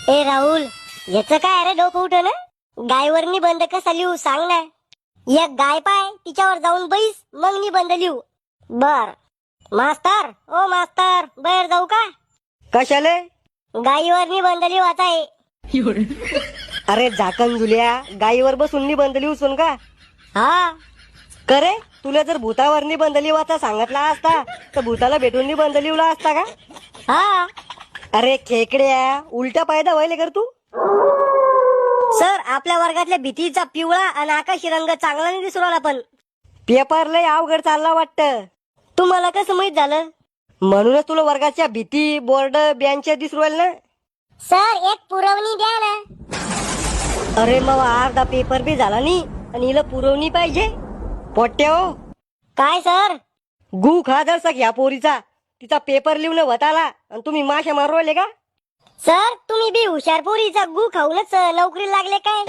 ए राहुल, याच काय अरे डोकं उठ ना. गायवर निबंध कसा लिहू सांग ना. एक गाय पाय तिच्यावर जाऊन बैस मग निबंध लिहू. बर मास्तर, ओ मास्तर, बाहेर जाऊ का? कशाले? गायीवर निबंध लिहायचा आहे. अरे झाकण झुल्या, गायीवर बसून निबंध लिहून का? हा करे, तुला जर भूतावर निबंध लिहायचा सांगितला असता तर भूताला भेटून निबंध लिहला असता का? हा अरे खेकड्या, उलटा पायदा व्हायले कर तू. सर, आपल्या वर्गातल्या भीतीचा पिवळा आणि आकाशी रंग चांगला नाही दिसू राहिला. पण पेपर लय अवघड चालला वाटतं. तुम्हाला कसं माहित झालं? म्हणूनच तुला वर्गाच्या भीती बोर्ड बेंच दिसू राहिले ना. सर, एक पुरवणी द्या ना. अरे मग अर्धा पेपर बी झाला नाही आणि हिला पुरवणी पाहिजे. पोट्या हो, काय सर? गु खा जरसा ह्या पोरीचा. तिचा पेपर लिहून वताला आणि तुम्ही माशा मारू राहिले का? सर, तुम्ही बी हुशार पोरीचा गु खाऊनच नोकरी लागले काय?